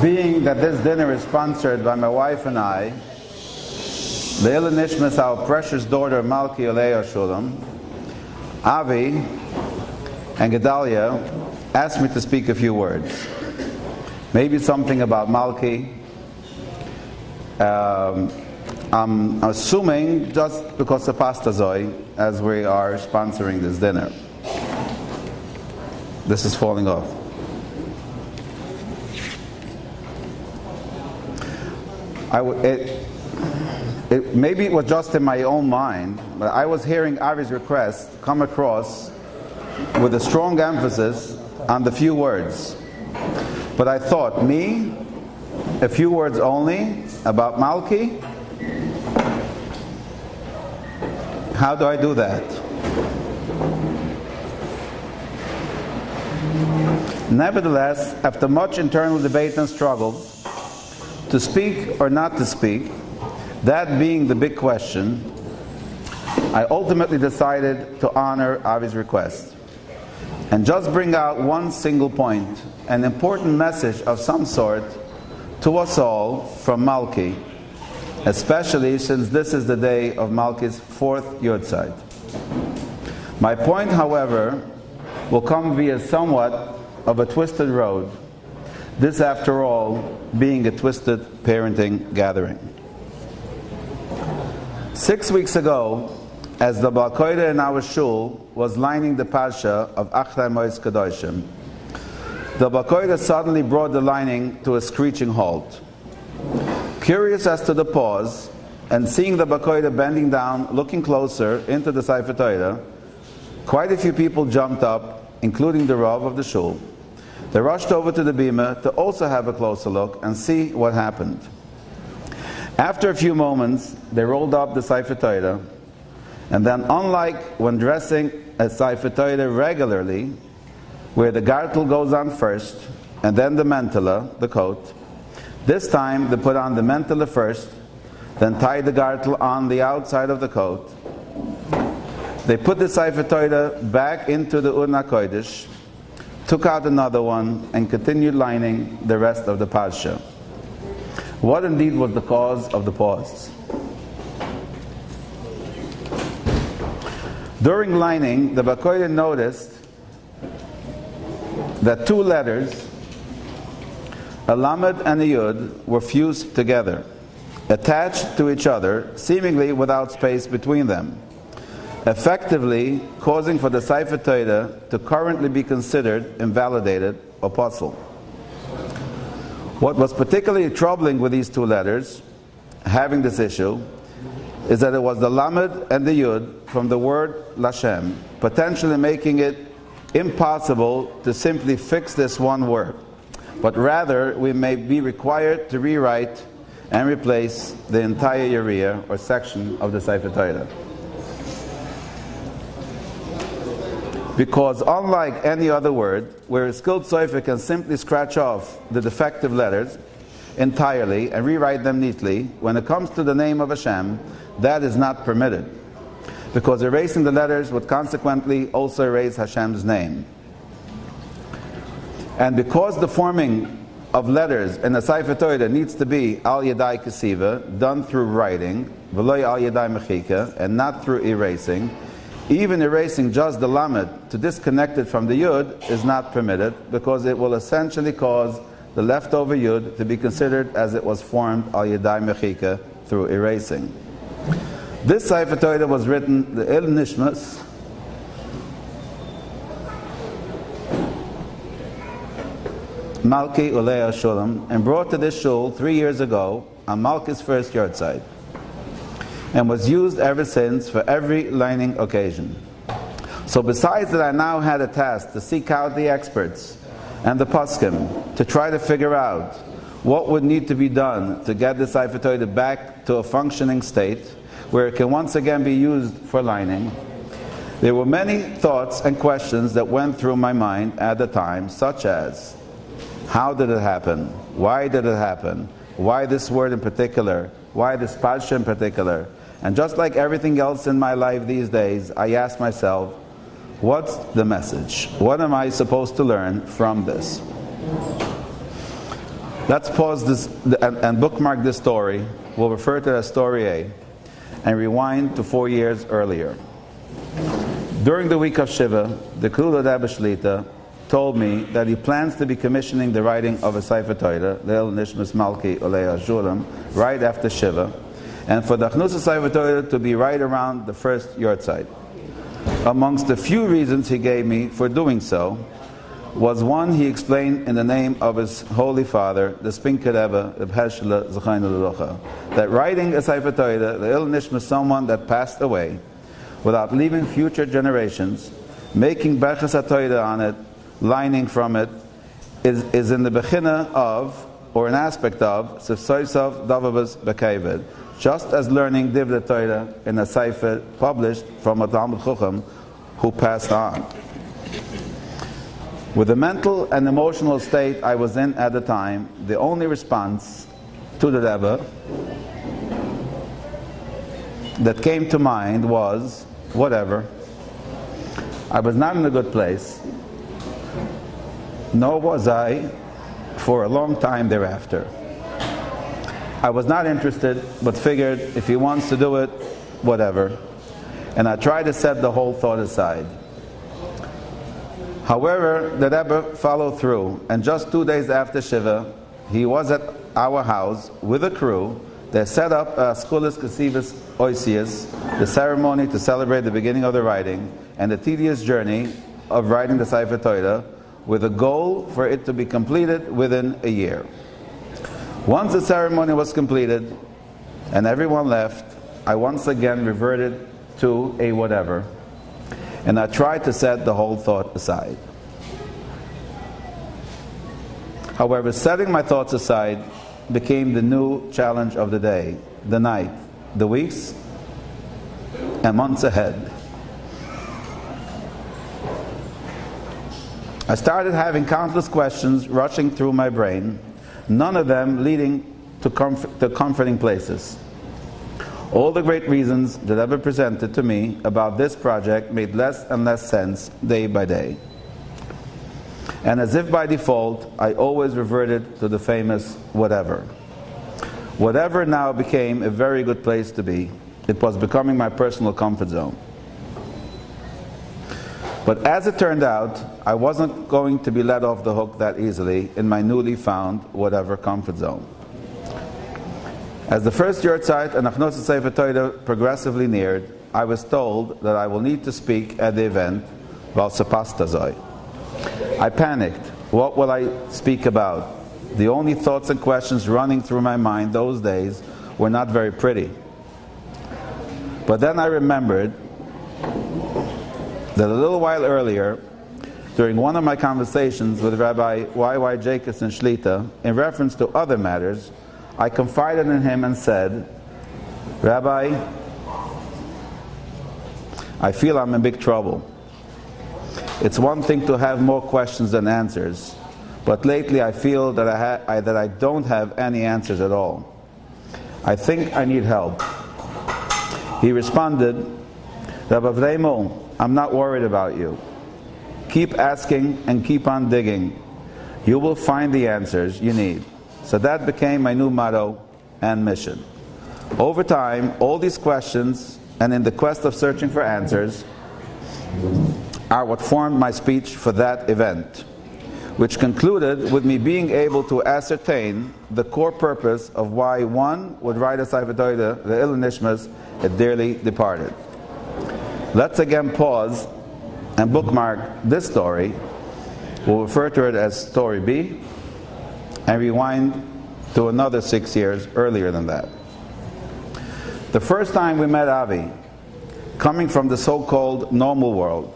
Being that this dinner is sponsored by my wife and I, the Ilin Nishmas, our precious daughter Malky Olea Shulam, Avi and Gedalia asked me to speak a few words. Maybe something about Malky. I'm assuming just because of Pastazoi, as we are sponsoring this dinner. This is falling off. Maybe it was just in my own mind, but I was hearing Avi's request come across with a strong emphasis on the few words. But I thought, a few words only about Malky? How do I do that? Nevertheless, after much internal debate and struggle, to speak or not to speak, that being the big question, I ultimately decided to honor Avi's request and just bring out one single point, an important message of some sort to us all from Malky, especially since this is the day of Malky's 4th Yurtzeit. My point, however, will come via somewhat of a twisted road, this after all being a twisted parenting gathering. 6 weeks ago, as the Balkoida in our shul was lining the Parsha of Avreimie Klein, the Balkoida suddenly brought the lining to a screeching halt. Curious as to the pause, and seeing the Balkoida bending down, looking closer into the Sefer Torah, quite a few people jumped up, including the Rav of the shul. They rushed over to the bima to also have a closer look and see what happened. After a few moments, they rolled up the Sefer Torah, and then, unlike when dressing a Sefer Torah regularly, where the gartel goes on first, and then the mentala, the coat, this time they put on the mentala first, then tied the gartel on the outside of the coat. They put the Sefer Torah back into the Urna Kodesh, took out another one, and continued lining the rest of the Parsha. What indeed was the cause of the pause? During lining, the Balkoida noticed that two letters, a lamed and a yud, were fused together, attached to each other, seemingly without space between them, effectively causing for the Sefer Torah to currently be considered invalidated or puzzle. What was particularly troubling with these two letters, having this issue, is that it was the lamed and the yud from the word Lashem, potentially making it impossible to simply fix this one word, but rather we may be required to rewrite and replace the entire area or section of the Sefer Torah. Because unlike any other word, where a skilled sofer can simply scratch off the defective letters entirely and rewrite them neatly, when it comes to the name of Hashem, that is not permitted, because erasing the letters would consequently also erase Hashem's name. And because the forming of letters in a Sefer Torah needs to be al yadai kesiva, done through writing, v'lo al yadai mechika, and not through erasing, even erasing just the lamed to disconnect it from the yud is not permitted, because it will essentially cause the leftover yud to be considered as it was formed al yadai mechika through erasing. This Sefer Torah was written, the Il Nishmas, Malky Olea Shulam, and brought to this shul 3 years ago on Malky's first Yurtzeit, and was used ever since for every lining occasion. So besides that, I now had a task to seek out the experts and the poskim to try to figure out what would need to be done to get the Sefer Torah back to a functioning state where it can once again be used for lining. There were many thoughts and questions that went through my mind at the time, such as, how did it happen? Why did it happen? Why this word in particular? Why this parsha in particular? And just like everything else in my life these days, I ask myself, what's the message? What am I supposed to learn from this? Let's pause this and bookmark this story. We'll refer to it as Story A and rewind to 4 years earlier. During the week of Shiva, the Kula Rebbe Shlita told me that he plans to be commissioning the writing of a Sefer Torah, Leil Nishmas Malky Olei Shulam, right after Shiva, and for the Achnus Sefer Torah to be right around the first Yurtzeit. Amongst the few reasons he gave me for doing so was one he explained in the name of his Holy Father, the Spinker Rebbe, Reb Hershela Zechayna L'Rocha, that writing a Sefer Torah, Leil Nishmas, someone that passed away, without leaving future generations, making Berachas HaTorah on it, lining from it, is in the bechina of, or an aspect of, Sefsoisav Davavas Bekayved, just as learning Divrei Torah in a Sefer published from a Talmud Chacham who passed on. With the mental and emotional state I was in at the time, the only response to the Rebbe that came to mind was, whatever. I was not in a good place, nor was I for a long time thereafter. I was not interested, but figured if he wants to do it, whatever. And I tried to set the whole thought aside. However, the Rebbe followed through, and just 2 days after Shiva, he was at our house with a crew. They set up a Schulis Kesivus Oisius, the ceremony to celebrate the beginning of the writing, and the tedious journey of writing the Sefer Torah, with a goal for it to be completed within a year. Once the ceremony was completed and everyone left, I once again reverted to a whatever, and I tried to set the whole thought aside. However, setting my thoughts aside became the new challenge of the day, the night, the weeks, and months ahead. I started having countless questions rushing through my brain, none of them leading to comforting places. All the great reasons that Rebbe presented to me about this project made less and less sense day by day. And as if by default, I always reverted to the famous whatever. Whatever now became a very good place to be. It was becoming my personal comfort zone. But as it turned out, I wasn't going to be let off the hook that easily in my newly found whatever comfort zone. As the first Yurtzeit and Achnus Sefer Torah progressively neared, I was told that I will need to speak at the event while Sepastazoi. I panicked. What will I speak about? The only thoughts and questions running through my mind those days were not very pretty. But then I remembered that a little while earlier, during one of my conversations with Rabbi Y.Y. Jacobson Shlita, in reference to other matters, I confided in him and said, Rabbi, I feel I'm in big trouble. It's one thing to have more questions than answers, but lately I feel that I don't have any answers at all. I think I need help. He responded, Rabbi Avreimie, I'm not worried about you. Keep asking and keep on digging. You will find the answers you need. So that became my new motto and mission. Over time, all these questions, and in the quest of searching for answers, are what formed my speech for that event, which concluded with me being able to ascertain the core purpose of why one would write a Sefer Torah, the Leil Nishmas, a dearly departed. Let's again pause and bookmark this story. We'll refer to it as Story B, and rewind to another 6 years earlier than that. The first time we met Avi, coming from the so-called normal world,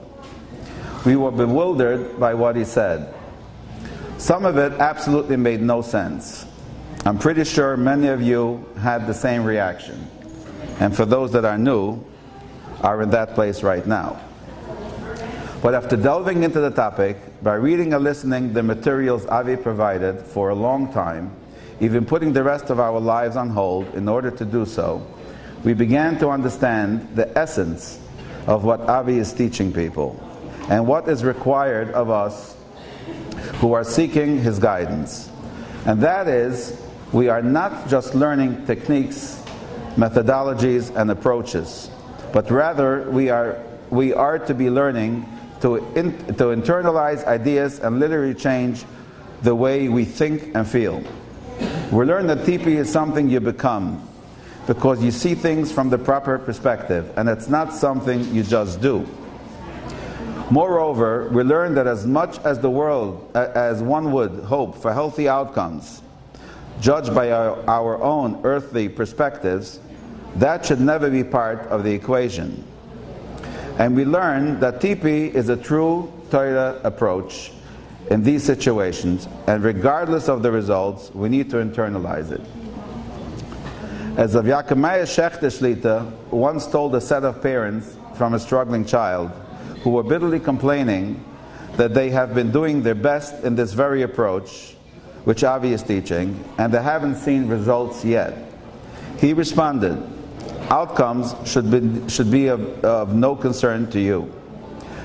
we were bewildered by what he said. Some of it absolutely made no sense. I'm pretty sure many of you had the same reaction. And for those that are new, are in that place right now. But after delving into the topic, by reading and listening the materials Avi provided for a long time, even putting the rest of our lives on hold in order to do so, we began to understand the essence of what Avi is teaching people and what is required of us who are seeking his guidance. And that is, we are not just learning techniques, methodologies, and approaches, but rather we are to be learning to internalize ideas and literally change the way we think and feel. We learn that tipi is something you become, because you see things from the proper perspective, and it's not something you just do. Moreover, we learn that as much as the world, as one would hope for healthy outcomes, judged by our own earthly perspectives, that should never be part of the equation. And we learn that tipi is a true Torah approach in these situations, and regardless of the results, we need to internalize it. As Avreimie Klein once told a set of parents from a struggling child who were bitterly complaining that they have been doing their best in this very approach, which Avi is teaching, and they haven't seen results yet. He responded, "Outcomes should be of no concern to you.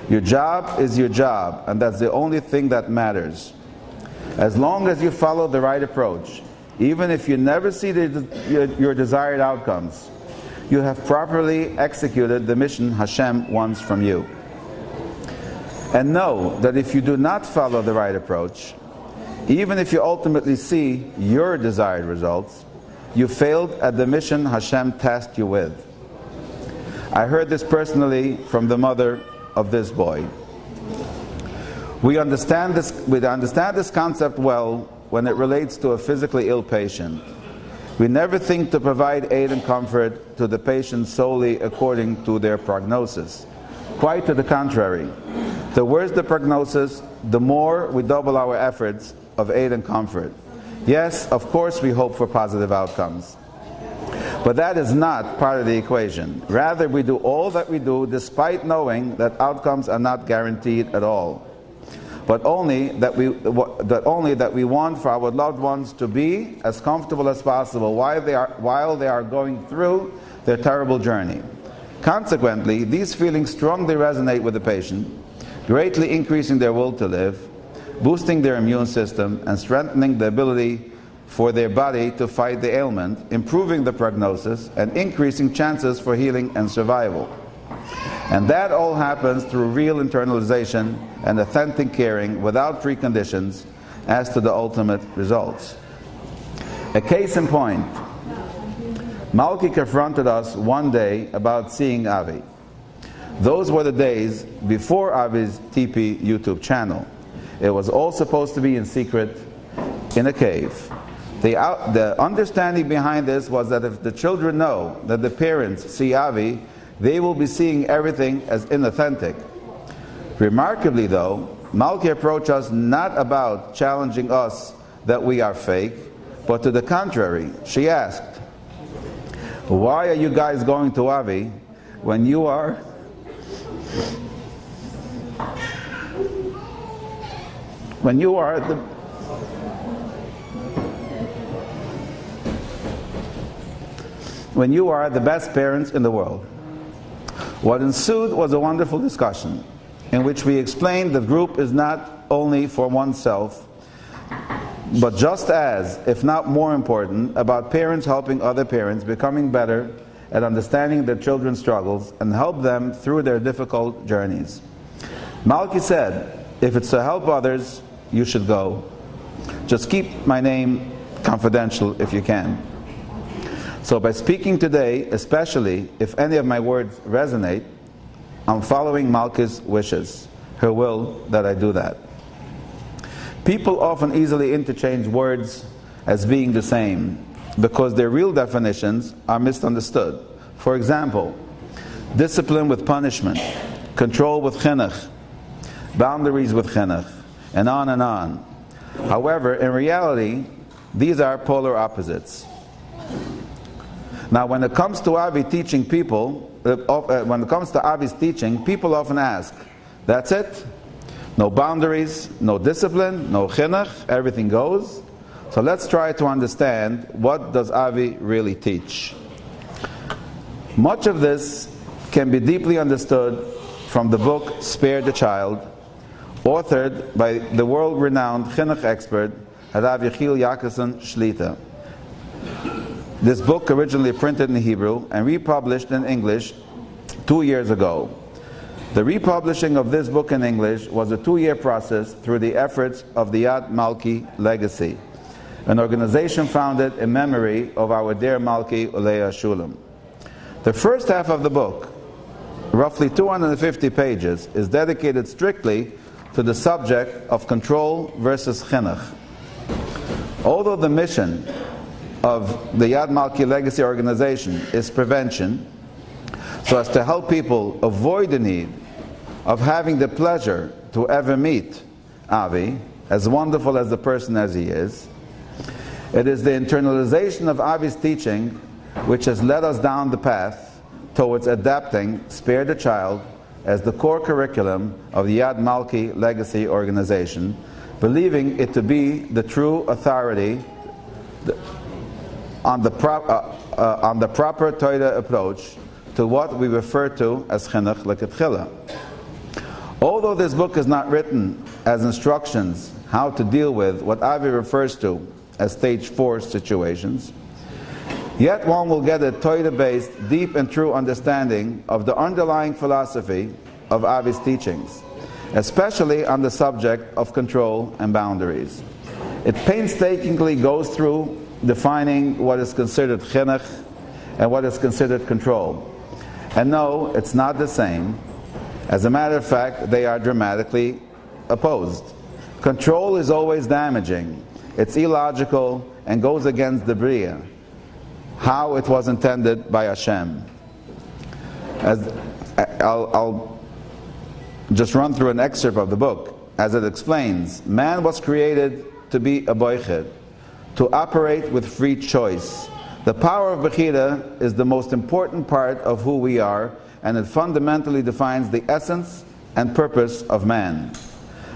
Your job is your job, and that's the only thing that matters. As long as you follow the right approach, even if you never see your desired outcomes, you have properly executed the mission Hashem wants from you. And know that if you do not follow the right approach, even if you ultimately see your desired results, you failed at the mission Hashem tasked you with." I heard this personally from the mother of this boy. We understand this concept well when it relates to a physically ill patient. We never think to provide aid and comfort to the patient solely according to their prognosis. Quite to the contrary. The worse the prognosis, the more we double our efforts of aid and comfort. Yes, of course we hope for positive outcomes. But that is not part of the equation. Rather, we do all that we do despite knowing that outcomes are not guaranteed at all, but only that we want for our loved ones to be as comfortable as possible while they are going through their terrible journey. Consequently, these feelings strongly resonate with the patient, greatly increasing their will to live, boosting their immune system, and strengthening the ability for their body to fight the ailment, improving the prognosis, and increasing chances for healing and survival. And that all happens through real internalization and authentic caring without preconditions as to the ultimate results. A case in point, Malky confronted us one day about seeing Avi. Those were the days before Avi's TP YouTube channel. It was all supposed to be in secret in a cave. The understanding behind this was that if the children know that the parents see Avi, they will be seeing everything as inauthentic. Remarkably though, Malky approached us not about challenging us that we are fake, but to the contrary. She asked, "Why are you guys going to Avi when you are the best parents in the world?" What ensued was a wonderful discussion in which we explained that group is not only for oneself, but just as, if not more important, about parents helping other parents, becoming better at understanding their children's struggles and help them through their difficult journeys. Malky said, "If it's to help others, you should go. Just keep my name confidential if you can." So by speaking today, especially if any of my words resonate, I'm following Malky's wishes, her will that I do that. People often easily interchange words as being the same because their real definitions are misunderstood. For example, discipline with punishment, control with chinuch, boundaries with chinuch, and on and on. However, in reality, these are polar opposites. Now, when it comes to Avi's teaching, people often ask, "That's it? No boundaries, no discipline, no chinuch, everything goes?" So let's try to understand, what does Avi really teach? Much of this can be deeply understood from the book Spare the Child, authored by the world-renowned chinuch expert Harav Yechiel Yaakobson Shlita. This book originally printed in Hebrew and republished in English 2 years ago. The republishing of this book in English was a 2-year process through the efforts of the Yad Malky Legacy, an organization founded in memory of our dear Malky Ulea Shulam. The first half of the book, roughly 250 pages, is dedicated strictly to the subject of control versus chinuch. Although the mission of the Yad Malky Legacy organization is prevention, so as to help people avoid the need of having the pleasure to ever meet Avi, as wonderful as the person as he is, it is the internalization of Avi's teaching which has led us down the path towards adapting Spare the Child as the core curriculum of the Yad Malky Legacy organization, believing it to be the true authority on the proper Torah approach to what we refer to as chinuch leketchila. Although this book is not written as instructions how to deal with what Avi refers to as stage 4 situations, yet one will get a Torah-based, deep and true understanding of the underlying philosophy of Avi's teachings, especially on the subject of control and boundaries. It painstakingly goes through defining what is considered chinuch and what is considered control. And no, it's not the same. As a matter of fact, they are dramatically opposed. Control is always damaging. It's illogical and goes against the Bria, how it was intended by Hashem. As I'll just run through an excerpt of the book as it explains. Man was created to be a boichet, to operate with free choice. The power of Bechira is the most important part of who we are, and it fundamentally defines the essence and purpose of man.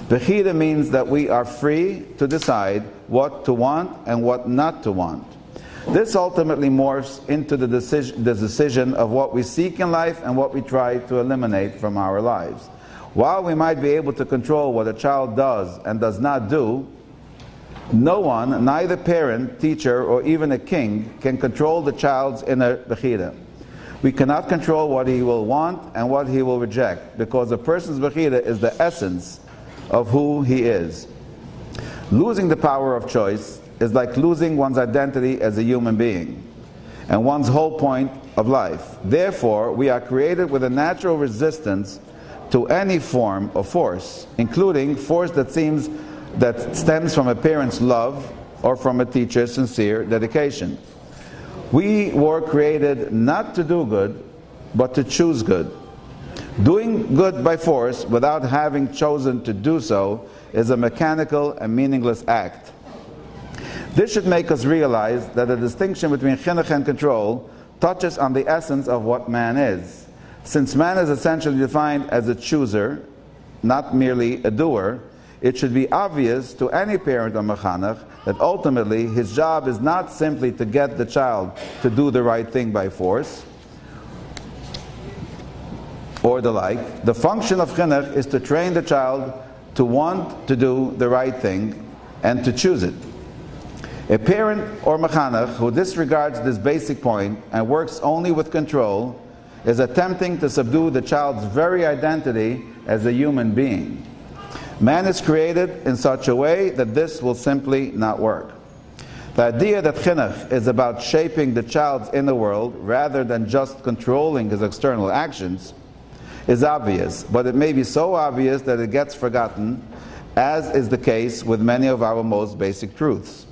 Bechira means that we are free to decide what to want and what not to want. This ultimately morphs into the decision of what we seek in life and what we try to eliminate from our lives. While we might be able to control what a child does and does not do, no one, neither parent, teacher, or even a king, can control the child's inner bechira. We cannot control what he will want and what he will reject, because a person's bechira is the essence of who he is. Losing the power of choice is like losing one's identity as a human being and one's whole point of life. Therefore, we are created with a natural resistance to any form of force, including force that stems from a parent's love or from a teacher's sincere dedication. We were created not to do good, but to choose good. Doing good by force without having chosen to do so is a mechanical and meaningless act. This should make us realize that the distinction between chinuch and control touches on the essence of what man is. Since man is essentially defined as a chooser, not merely a doer, it should be obvious to any parent or mechanech that ultimately his job is not simply to get the child to do the right thing by force or the like. The function of chinuch is to train the child to want to do the right thing and to choose it. A parent or mechanech who disregards this basic point and works only with control is attempting to subdue the child's very identity as a human being. Man is created in such a way that this will simply not work. The idea that chinuch is about shaping the child's inner world rather than just controlling his external actions is obvious, but it may be so obvious that it gets forgotten, as is the case with many of our most basic truths.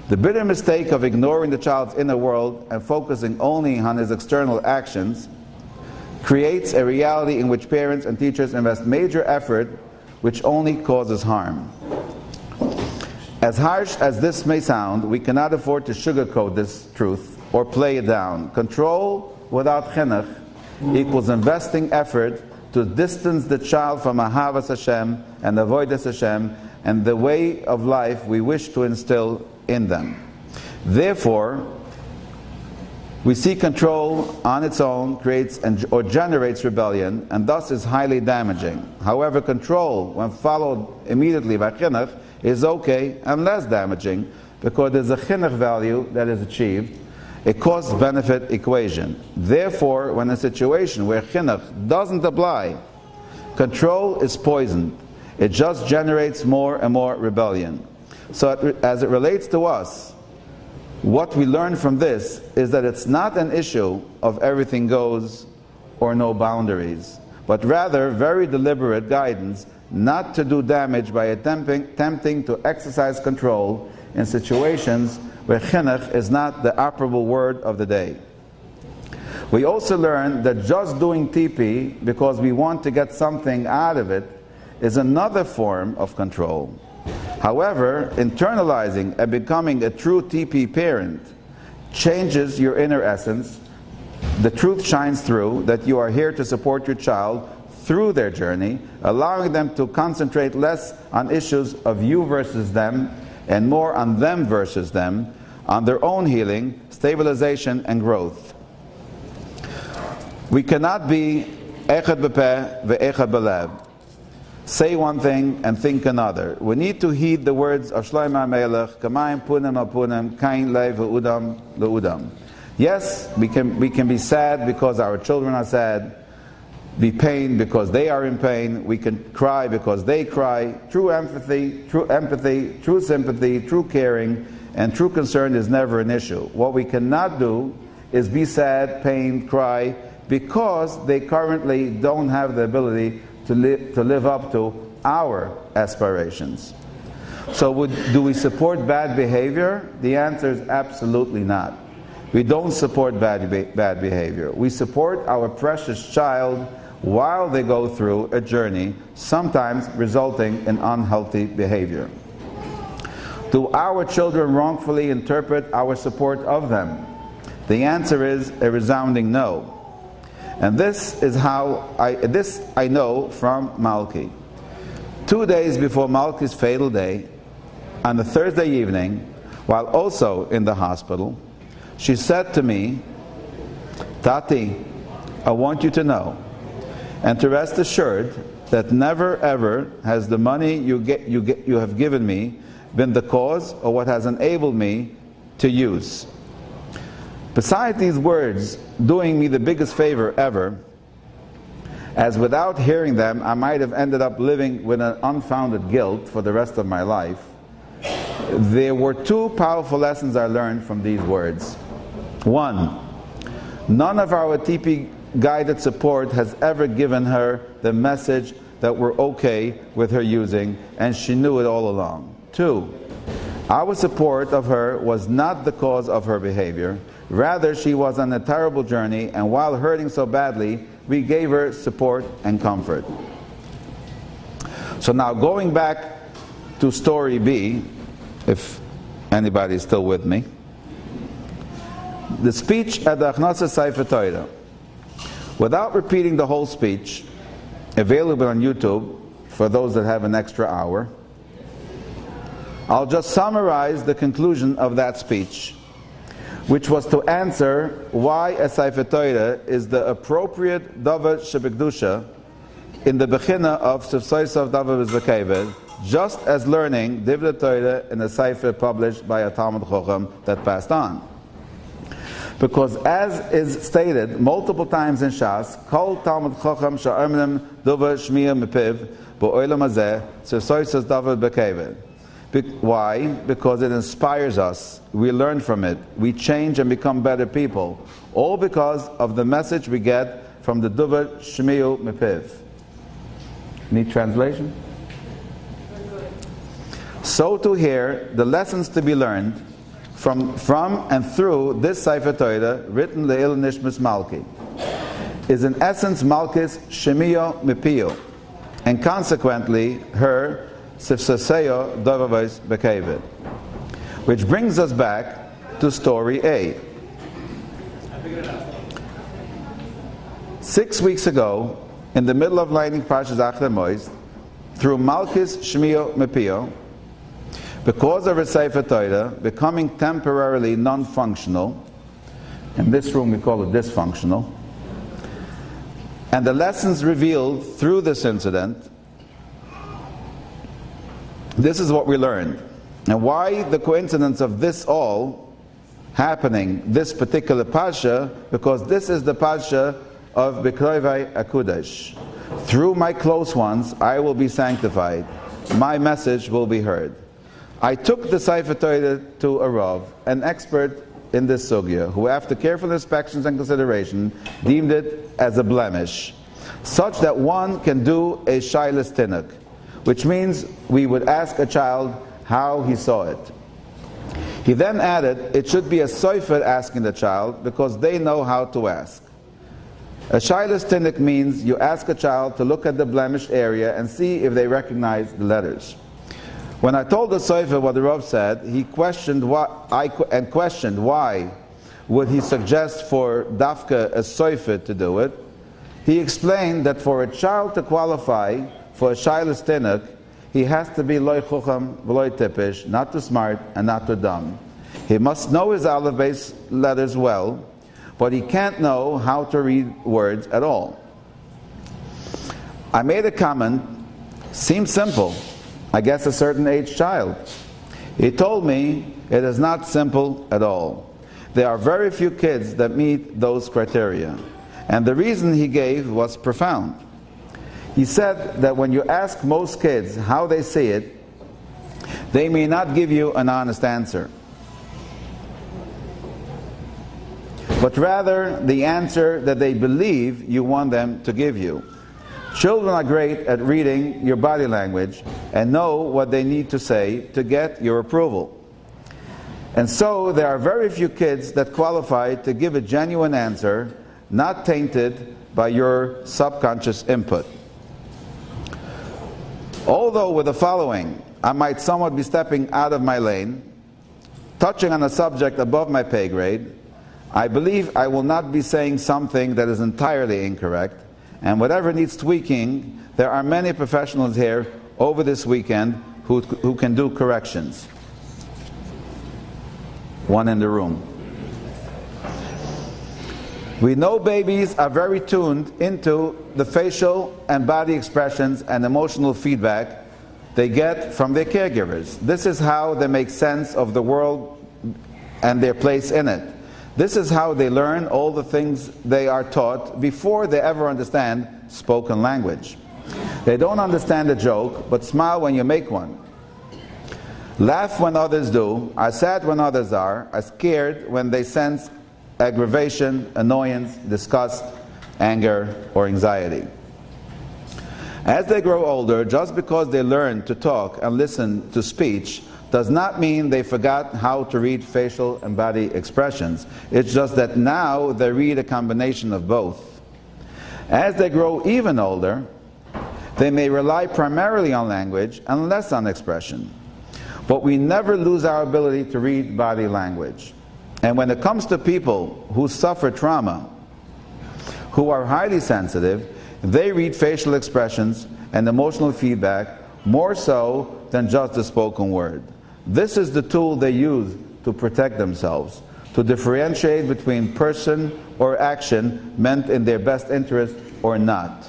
The bitter mistake of ignoring the child's inner world and focusing only on his external actions creates a reality in which parents and teachers invest major effort which only causes harm. As harsh as this may sound, we cannot afford to sugarcoat this truth or play it down. Control without chinuch equals investing effort to distance the child from ahavas Hashem and avodas Hashem and the way of life we wish to instill in them. Therefore, we see control on its own creates or generates rebellion and thus is highly damaging. However, control, when followed immediately by chinuch, is okay and less damaging because there's a chinuch value that is achieved, a cost-benefit equation. Therefore, when a situation where chinuch doesn't apply, control is poisoned. It just generates more and more rebellion. So as it relates to us, what we learn from this is that it's not an issue of everything goes or no boundaries, but rather very deliberate guidance not to do damage by attempting to exercise control in situations where chinuch is not the operable word of the day. We also learn that just doing tipi because we want to get something out of it is another form of control. However, internalizing and becoming a true TP parent changes your inner essence. The truth shines through that you are here to support your child through their journey, allowing them to concentrate less on issues of you versus them and more on them versus them, on their own healing, stabilization, and growth. We cannot be echad b'peh ve'echad b'lev. Say one thing and think another. We need to heed the words of Shlomo HaMelech, Kamayim punim al punim, kain leiv le'udam le'udam. Yes, we can be sad because our children are sad, be pained because they are in pain, we can cry because they cry. True empathy, true sympathy, true caring, and true concern is never an issue. What we cannot do is be sad, pained, cry, because they currently don't have the ability to live up to our aspirations. So do we support bad behavior? The answer is absolutely not. We don't support bad behavior. We support our precious child while they go through a journey, sometimes resulting in unhealthy behavior. Do our children wrongfully interpret our support of them? The answer is a resounding no. And this I know from Malky. 2 days before Malky's fatal day, on a Thursday evening, while also in the hospital, she said to me, Tati, I want you to know, and to rest assured that never ever has the money you have given me been the cause or what has enabled me to use. Besides these words doing me the biggest favor ever, as without hearing them I might have ended up living with an unfounded guilt for the rest of my life, there were two powerful lessons I learned from these words. One, none of our TP guided support has ever given her the message that we're okay with her using, and she knew it all along. Two, our support of her was not the cause of her behavior. Rather, she was on a terrible journey, and while hurting so badly, we gave her support and comfort. So now going back to story B, if anybody is still with me, the speech at the Achnasa Sefer Torah. Without repeating the whole speech, available on YouTube for those that have an extra hour, I'll just summarize the conclusion of that speech, which was to answer why a Sefer Torah is the appropriate Davar Shebekdusha in the Bechina of Sefsoisav Davar B'Zakeved, just as learning Divrei Torah in a Sefer published by a Talmud Chacham that passed on. Because as is stated multiple times in Shas, Kol Talmud Chacham Sha'armenim Davar Shmiya Mepiv B'Olam Hazeh Sefsoisav Davar B'Zakeved. Why? Because it inspires us. We learn from it. We change and become better people. All because of the message we get from the Duvar Shmiyu Mepiv. Need translation? So to hear the lessons to be learned from and through this Sefer Torah, written Le'il Nishmas Malky, is in essence Malky's Shmiyu Mepiyu, and consequently her Sifsaseyo Dovavos Bekevid. Which brings us back to story A. 6 weeks ago, in the middle of learning Parshas Avreimie, through Malky's Shmiyo Mepiyo, because of her Sefer Torah becoming temporarily non-functional, in this room we call it dysfunctional, and the lessons revealed through this incident, This is what we learned. And why the coincidence of this all happening, this particular Pasha? Because this is the Pasha of B'Krovei Akudesh. Through my close ones, I will be sanctified. My message will be heard. I took the Sefer Torah to a Rav, an expert in this sugya, who after careful inspections and consideration deemed it as a blemish, such that one can do a shaylas tinuk, which means we would ask a child how he saw it. He then added, it should be a sofer asking the child, because they know how to ask. A shaylas tinuk means you ask a child to look at the blemished area and see if they recognize the letters. When I told the sofer what the Rav said, he questioned why would he suggest for dafka a sofer to do it. He explained that for a child to qualify for a shaylas tinuk, he has to be loy chucham v'loy tipish, not too smart and not too dumb. He must know his aleph beis letters well, but he can't know how to read words at all. I made a comment, seems simple, I guess a certain age child. He told me it is not simple at all. There are very few kids that meet those criteria. And the reason he gave was profound. He said that when you ask most kids how they see it, they may not give you an honest answer, but rather the answer that they believe you want them to give you. Children are great at reading your body language and know what they need to say to get your approval. And so there are very few kids that qualify to give a genuine answer, not tainted by your subconscious input. Although with the following, I might somewhat be stepping out of my lane, touching on a subject above my pay grade, I believe I will not be saying something that is entirely incorrect, and whatever needs tweaking, there are many professionals here over this weekend who can do corrections. One in the room. We know babies are very tuned into the facial and body expressions and emotional feedback they get from their caregivers. This is how they make sense of the world and their place in it. This is how they learn all the things they are taught before they ever understand spoken language. They don't understand a joke, but smile when you make one. Laugh when others do, are sad when others are scared when they sense aggravation, annoyance, disgust, anger, or anxiety. As they grow older, just because they learn to talk and listen to speech does not mean they forgot how to read facial and body expressions. It's just that now they read a combination of both. As they grow even older, they may rely primarily on language and less on expression. But we never lose our ability to read body language. And when it comes to people who suffer trauma, who are highly sensitive, they read facial expressions and emotional feedback more so than just the spoken word. This is the tool they use to protect themselves, to differentiate between person or action meant in their best interest or not.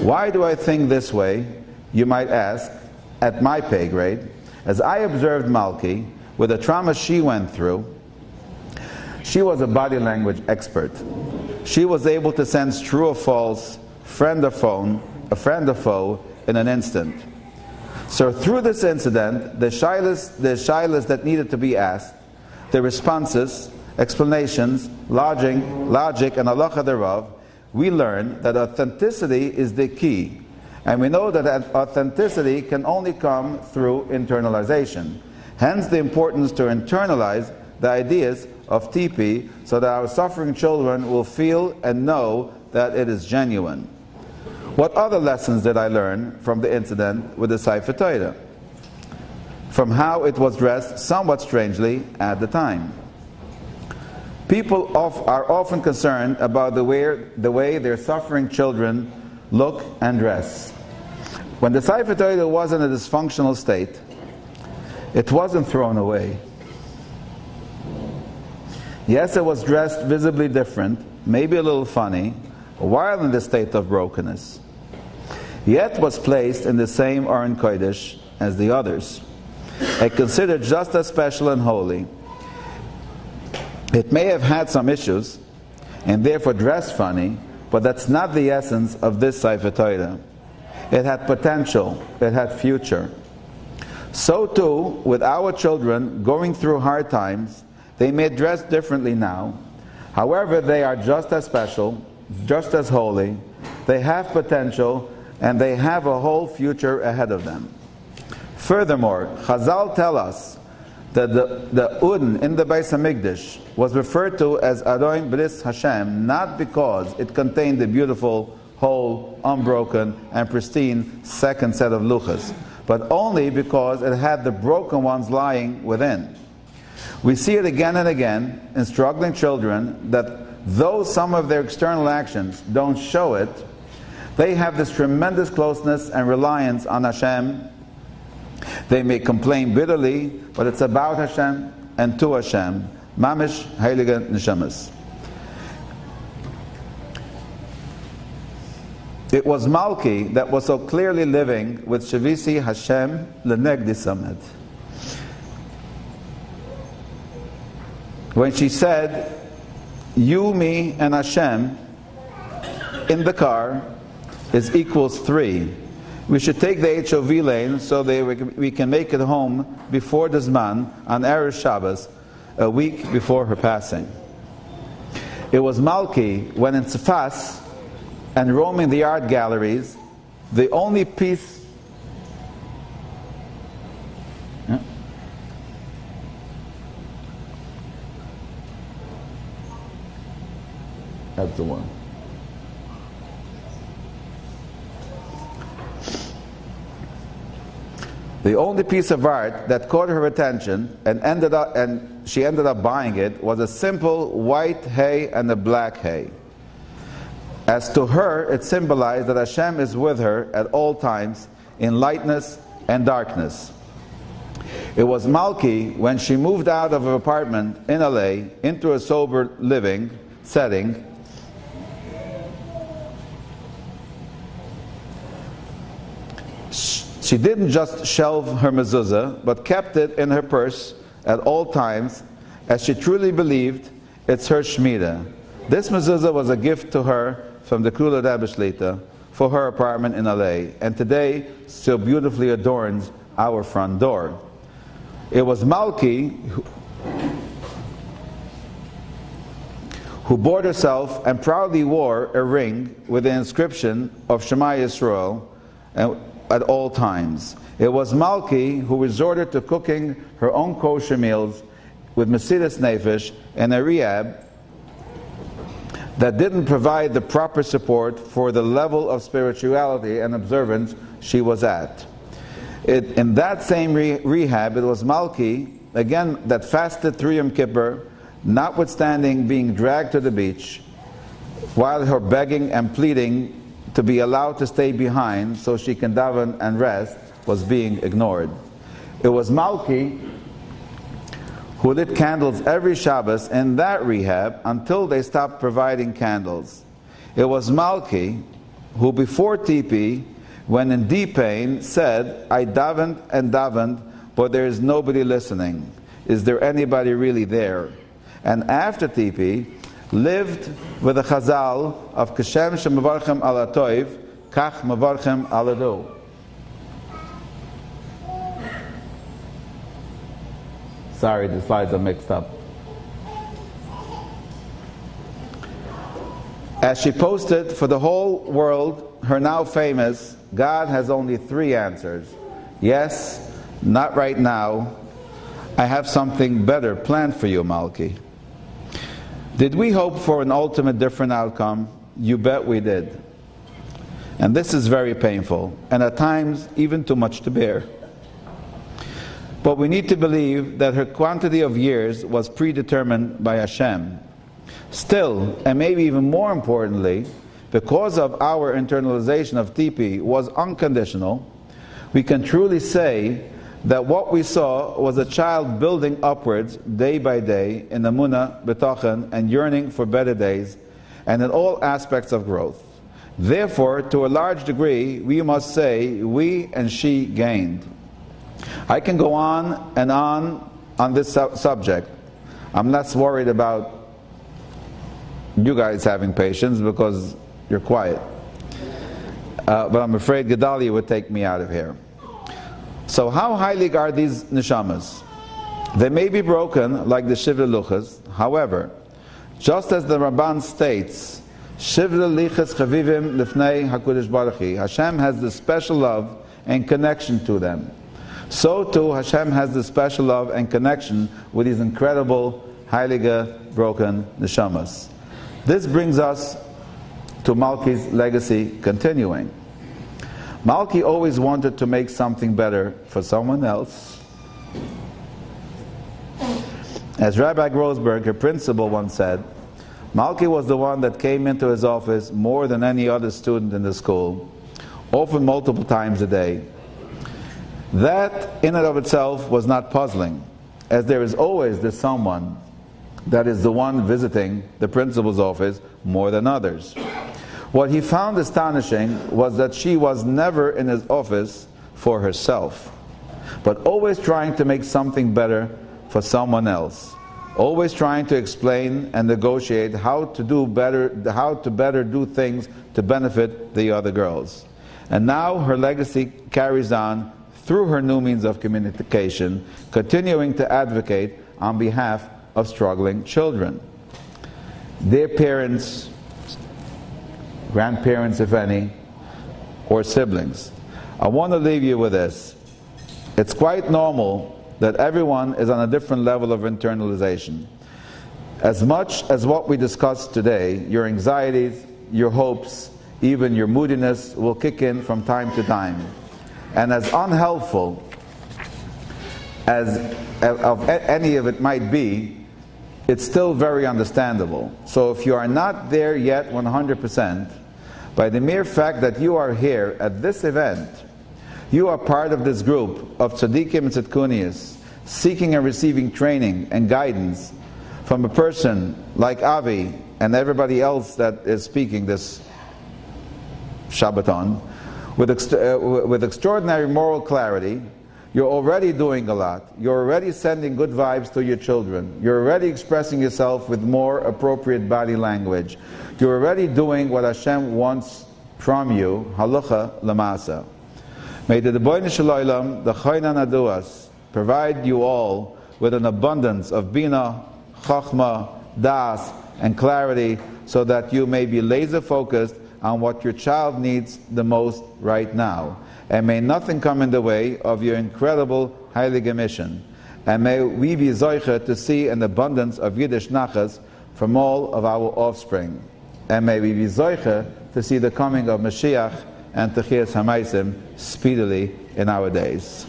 Why do I think this way, you might ask, at my pay grade? As I observed Malky, with the trauma she went through, she was a body language expert. She was able to sense true or false, friend or foe in an instant. So through this incident, the shaylas that needed to be asked, the responses, explanations, logic and halacha thereof, we learn that authenticity is the key. And we know that authenticity can only come through internalization. Hence the importance to internalize the ideas of TP so that our suffering children will feel and know that it is genuine. What other lessons did I learn from the incident with the Sefer Torah? From how it was dressed somewhat strangely at the time. People are often concerned about the way their suffering children look and dress. When the Sefer Torah was in a dysfunctional state, it wasn't thrown away. Yes, it was dressed visibly different, maybe a little funny, while in the state of brokenness. Yet was placed in the same Aron Kodesh as the others, and considered just as special and holy. It may have had some issues, and therefore dressed funny, but that's not the essence of this Sefer Torah. It had potential, it had future. So too, with our children going through hard times, they may dress differently now. However, they are just as special, just as holy, they have potential, and they have a whole future ahead of them. Furthermore, Chazal tell us that the Uden in the Beis HaMikdash was referred to as Aroin Bris Hashem, not because it contained the beautiful, whole, unbroken, and pristine second set of luchas, but only because it had the broken ones lying within. We see it again and again in struggling children that though some of their external actions don't show it, they have this tremendous closeness and reliance on Hashem. They may complain bitterly, but it's about Hashem and to Hashem. Mamish Heilige Neshamas. It was Malky that was so clearly living with Shavisi Hashem Lenegdi Samet. When she said, you, me, and Hashem in the car is equals 3. We should take the HOV lane so that we can make it home before the Zman on Erev Shabbos, a week before her passing. It was Malky when in Tzfas and roaming the art galleries, the only piece that's the one. The only piece of art that caught her attention and she ended up buying it was a simple white hay and a black hay. As to her, it symbolized that Hashem is with her at all times in lightness and darkness. It was Malky when she moved out of her apartment in LA into a sober living setting. She didn't just shelve her mezuzah, but kept it in her purse at all times, as she truly believed it's her shmita. This mezuzah was a gift to her from the Kula Rebbe Shlita for her apartment in LA, and today still beautifully adorns our front door. It was Malky who bought herself and proudly wore a ring with the inscription of Shema Yisrael at all times. It was Malky who resorted to cooking her own kosher meals with Mesiras Nefesh and a rehab that didn't provide the proper support for the level of spirituality and observance she was at. In that same rehab, it was Malky, again, that fasted through Yom Kippur, notwithstanding being dragged to the beach, while her begging and pleading to be allowed to stay behind so she can daven and rest was being ignored. It was Malky who lit candles every Shabbos in that rehab until they stopped providing candles. It was Malky who before TP, when in deep pain, said, I davened and davened, but there is nobody listening. Is there anybody really there? And after TP, lived with the Chazal of Kashem Shemavarchem ala Toiv, Kach Mavarchem ala Do. Sorry, the slides are mixed up. As she posted for the whole world, her now famous, God has only 3 answers. Yes, not right now. I have something better planned for you, Malky. Did we hope for an ultimate different outcome? You bet we did. And this is very painful, and at times even too much to bear. But we need to believe that her quantity of years was predetermined by Hashem. Still, and maybe even more importantly, because of our internalization of TP was unconditional, we can truly say that what we saw was a child building upwards day by day in emunah, betochen, and yearning for better days, and in all aspects of growth. Therefore, to a large degree, we must say we and she gained. I can go on and on this subject. I'm less worried about you guys having patience because you're quiet. But I'm afraid Gedalia would take me out of here. So how heilig are these neshamas? They may be broken like the Shivra Luchas. However, just as the Ramban states, Shivra Lichas Chavivim Lifnei HaKudosh Baruch Hu, Hashem has the special love and connection to them. So too Hashem has the special love and connection with these incredible heilige broken neshamas. This brings us to Malky's legacy continuing. Malky always wanted to make something better for someone else. As Rabbi Grossberg, her principal, once said, Malky was the one that came into his office more than any other student in the school, often multiple times a day. That in and of itself was not puzzling, as there is always this someone that is the one visiting the principal's office more than others. What he found astonishing was that she was never in his office for herself, but always trying to make something better for someone else, always trying to explain and negotiate how to better do things to benefit the other girls. And now her legacy carries on through her new means of communication, continuing to advocate on behalf of struggling children. Their parents, grandparents if any, or siblings. I want to leave you with this. It's quite normal that everyone is on a different level of internalization. As much as what we discussed today, your anxieties, your hopes, even your moodiness will kick in from time to time. And as unhelpful as any of it might be, it's still very understandable. So if you are not there yet 100%, by the mere fact that you are here at this event, you are part of this group of tzaddikim and tzadkunias, seeking and receiving training and guidance from a person like Avi and everybody else that is speaking this Shabbaton, with extraordinary moral clarity. You're already doing a lot. You're already sending good vibes to your children. You're already expressing yourself with more appropriate body language. You're already doing what Hashem wants from you, halacha lamasa. May the Rebbeinu Shel Olam, the Chaynan Aduas, provide you all with an abundance of bina, chachma, das, and clarity, so that you may be laser focused on what your child needs the most right now. And may nothing come in the way of your incredible heilige mission. And may we be zoiche to see an abundance of Yiddish nachas from all of our offspring. And may we be zoiche to see the coming of Mashiach and Techiyas Hamaisim speedily in our days.